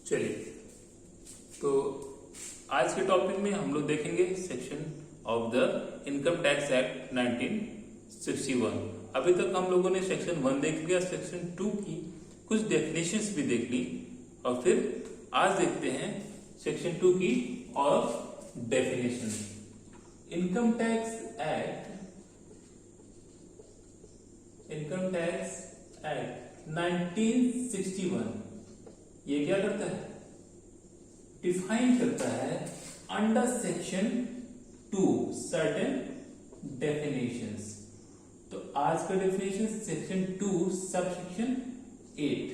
चलिए, तो आज के टॉपिक में हम लोग देखेंगे section of the income tax act 1961। अभी तक हम लोगों ने सेक्शन 1 देख लिया, सेक्शन 2 की कुछ डेफिनेशंस भी देख ली और फिर आज देखते हैं सेक्शन 2 की और डेफिनेशन। इनकम टैक्स एक्ट 1961 ये क्या करता है? डिफाइन करता है अंडर सेक्शन 2 सर्टेन डेफिनेशंस। तो आज का definition section 2 subsection 8,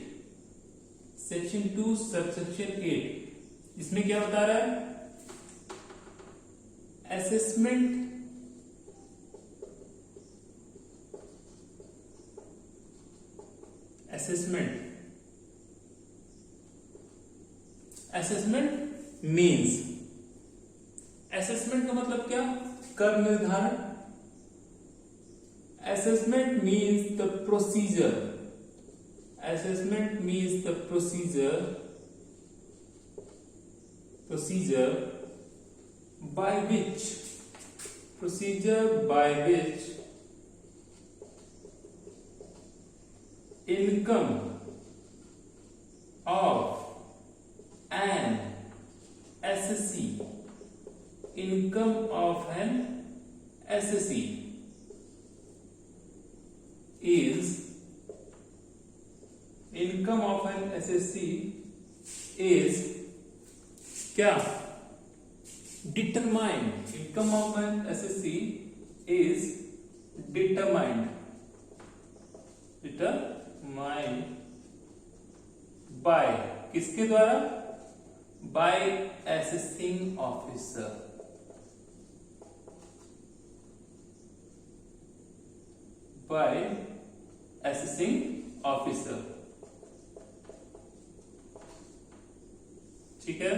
section 2 subsection 8 इसमें क्या बता रहा है? असेसमेंट मीन्स, असेसमेंट का मतलब क्या? कर निर्धारण। Assessment means the procedure, assessment means the procedure by which income of an assessee is क्या? Determined. Income of an assessee is determined by किसके द्वारा? By assessing officer. By assessing officer. ठीक है।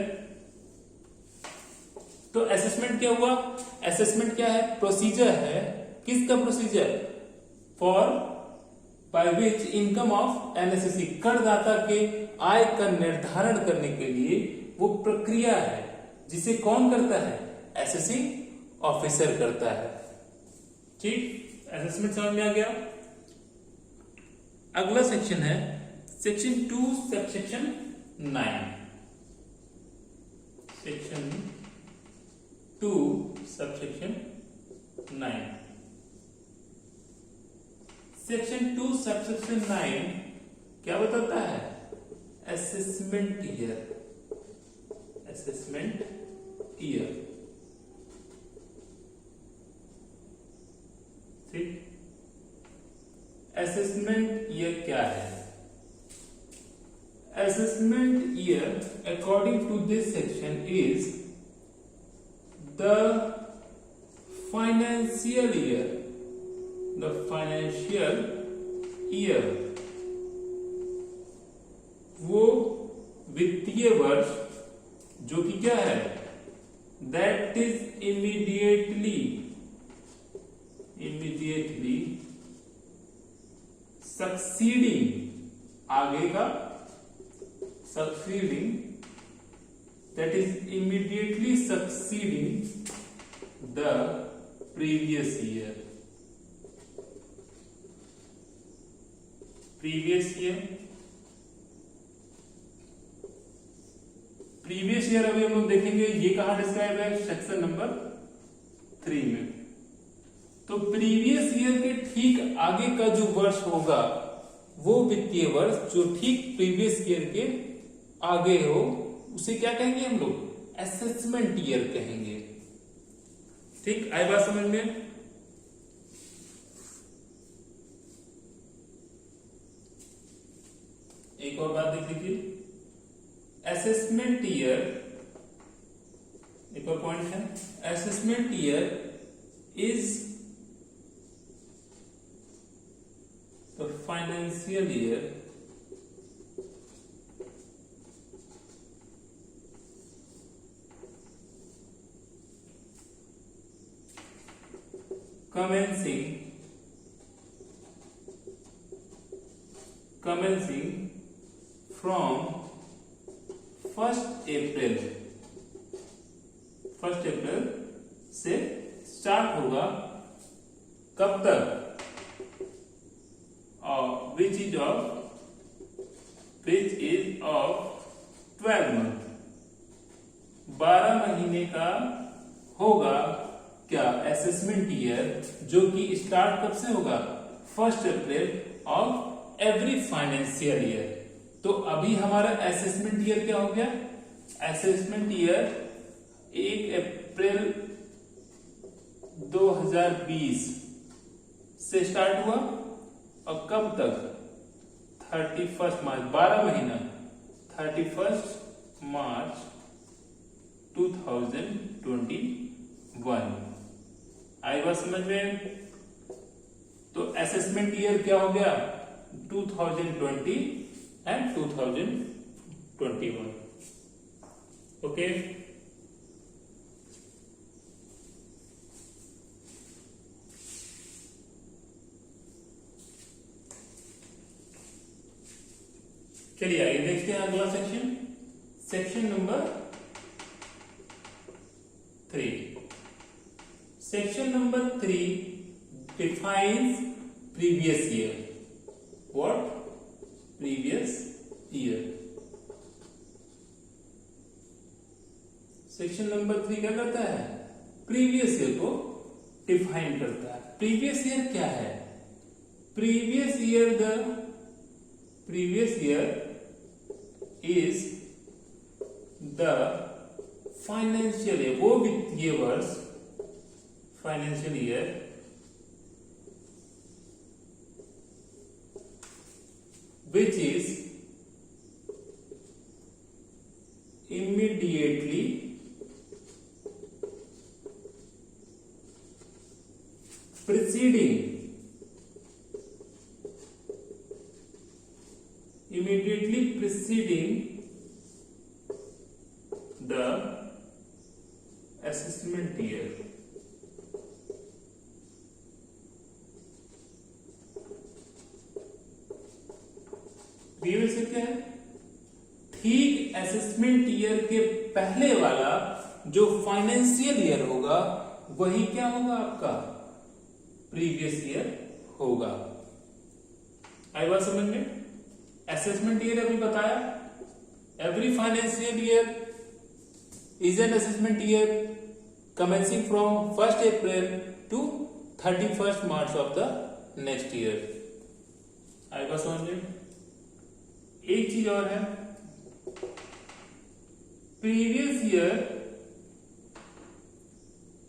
तो असेसमेंट क्या हुआ? असेसमेंट क्या है? प्रोसीजर है। किसका procedure? For by which income of an assessee, करदाता के आय का निर्धारण करने के लिए वो प्रक्रिया है जिसे कौन करता है? असेसिंग ऑफिसर करता है। ठीक, असेसमेंट समझ में आ गया। अगला सेक्शन है section 2 subsection 9, section 2 subsection 9। Section 2 subsection 9 क्या बताता है? असेसमेंट ईयर, ठीक। असेसमेंट ईयर क्या है? Assessment year according to this section is the financial year, वो वित्तीय वर्ष जो कि क्या है? that is immediately succeeding, आगे का succeeding, that is immediately succeeding the previous year. previous year अभी हम लोग देखेंगे ये कहां डिस्क्राइब है? सेक्शन नंबर 3 में। तो प्रीवियस ईयर के ठीक आगे का जो वर्ष होगा वो वित्तीय वर्ष जो ठीक प्रीवियस ईयर के आगे हो उसे क्या कहेंगे हम लोग? असेसमेंट ईयर कहेंगे। ठीक, आई बात समझ में? एक और बात देख लीजिए, असेसमेंट ईयर, एक और पॉइंट है, assessment year is the financial year commencing from first April से स्टार्ट होगा, कब तक? विच इज ऑफ 12 मंथ, 12 महीने का होगा क्या? असेसमेंट ईयर, जो कि स्टार्ट कब से होगा? 1 अप्रैल ऑफ एवरी फाइनेंशियल ईयर। तो अभी हमारा असेसमेंट ईयर क्या हो गया? असेसमेंट ईयर 1 अप्रैल 2020 से स्टार्ट हुआ और कब तक? 31 मार्च, 12 महीना, 31 मार्च 2021। आई बात समझ में? तो असेसमेंट ईयर क्या हो गया? 2020 एंड 2021। ओके, चलिए आइए देखते हैं अगला section number 3। Section number 3 defines previous year. What? Previous year. Section number 3 क्या करता है? प्रीवियस ईयर को डिफाइन करता है। प्रीवियस ईयर क्या है? Previous year is the financial year, वो वित्तीय वर्ष, financial year which is immediately preceding the assessment year। Previous year क्या है? ठीक असेसमेंट ईयर के पहले वाला जो फाइनेंशियल ईयर होगा वही क्या होगा? आपका प्रीवियस ईयर होगा। आई बात समझ में? असेसमेंट ईयर अभी बताया, every financial year is an assessment year commencing from 1st April to 31st March of the next year। आई बात समझ में? एक चीज और है, प्रीवियस ईयर,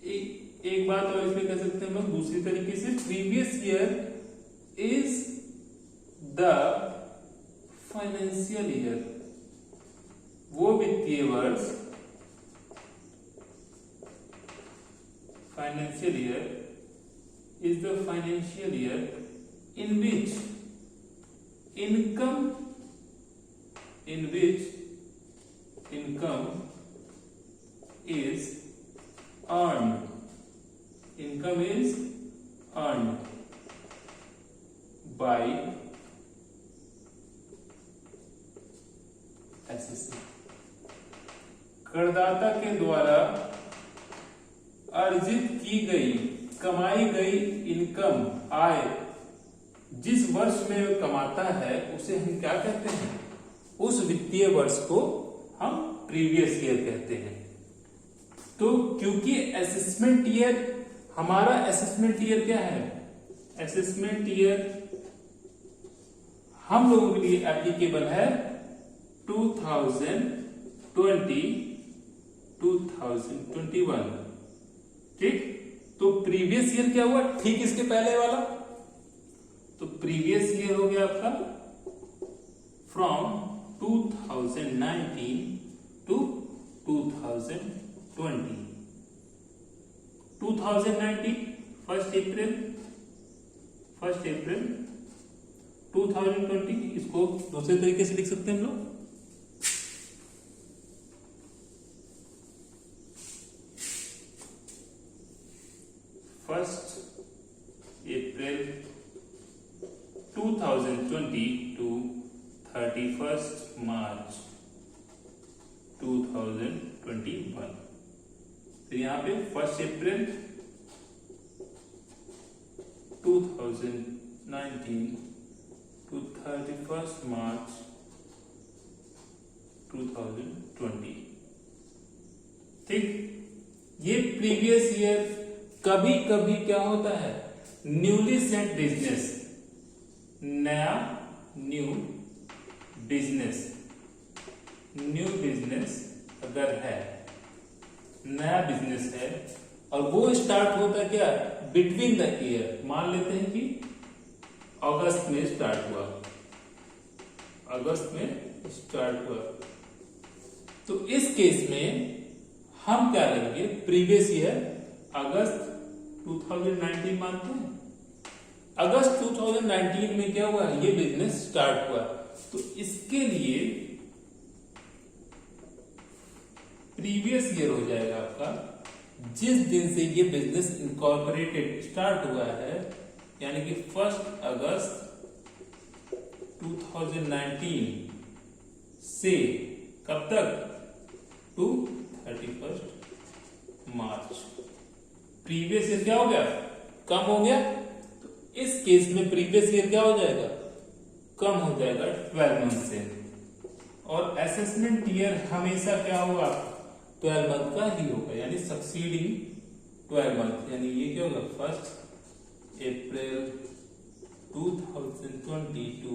एक बात और इसमें कह सकते हैं हम दूसरी तरीके से, previous year is the financial year, वो वित्तीय वर्ष, financial year is the financial year in which income is earned by assessment। करदाता के द्वारा अर्जित की गई, कमाई गई इनकम, आय, जिस वर्ष में कमाता है उसे हम क्या कहते हैं? उस वित्तीय वर्ष को हम प्रीवियस ईयर कहते हैं। तो क्योंकि असेसमेंट ईयर, हमारा असेसमेंट ईयर क्या है? असेसमेंट ईयर हम लोगों के लिए एप्लीकेबल है 2020-2021। ठीक, तो प्रीवियस ईयर क्या हुआ? ठीक इसके पहले वाला, तो प्रीवियस ईयर हो गया आपका फ्रॉम 2019 टू 2020। 2019 1 अप्रैल 2020, इसको दूसरे तरीके से लिख सकते हैं हम लोग, 1 अप्रैल 2020 to 31st March 2021। फिर यहाँ पे 1 अप्रैल 2019 to 31 मार्च 2020। ठीक, ये प्रीवियस ईयर। कभी कभी क्या होता है, न्यूली सेट बिजनेस, नया न्यू बिजनेस अगर है, नया बिजनेस है और वो स्टार्ट होता क्या बिटवीन द ईयर, मान लेते हैं कि अगस्त में स्टार्ट हुआ, तो इस केस में हम क्या लेंगे, प्रीवियस ईयर अगस्त 2019 मानते हैं। अगस्त 2019 में क्या हुआ, ये बिजनेस स्टार्ट हुआ, तो इसके लिए प्रीवियस ईयर हो जाएगा आपका जिस दिन से ये बिजनेस इनकॉर्पोरेटेड स्टार्ट हुआ है, यानी कि 1 अगस्त 2019 से कब तक, टू 31 मार्च। प्रीवियस ईयर क्या हो गया, कम हो गया, तो इस केस में प्रीवियस ईयर क्या हो जाएगा, कम हो जाएगा 12 मंथ से। और असेसमेंट ईयर हमेशा क्या होगा, 12 मंथ का ही होगा, यानी सक्सीडिंग 12 मंथ, यानी ये क्या होगा 1 अप्रैल 2020 टू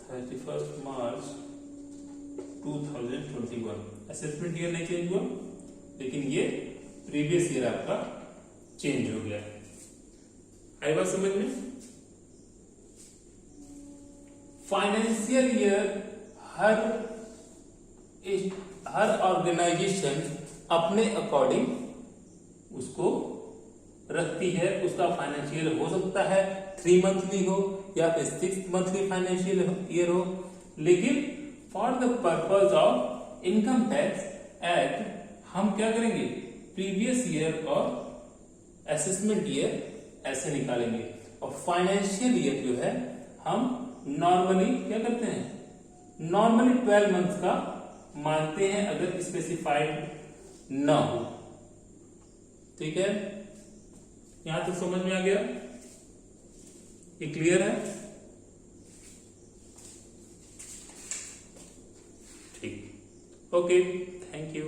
31 मार्च 2021। असेसमेंट ईयर नहीं चेंज हुआ, लेकिन ये प्रीवियस ईयर आपका चेंज हो गया। आई बात समझ में। फाइनेंशियल ईयर हर ऑर्गेनाइजेशन अपने अकॉर्डिंग उसको रखती है। उसका फाइनेंशियल हो सकता है 3 मंथली हो या फिर 6 मंथली फाइनेंशियल ईयर हो, लेकिन for the purpose of income tax act हम क्या करेंगे, प्रीवियस ईयर और असेसमेंट ईयर ऐसे निकालेंगे। और फाइनेंशियल ईयर जो है हम नॉर्मली क्या करते हैं, नॉर्मली 12 मंथ का मानते हैं अगर स्पेसिफाइड ना हो। ठीक है, यहां तक समझ में आ गया, ये क्लियर है। ठीक, ओके, थैंक यू।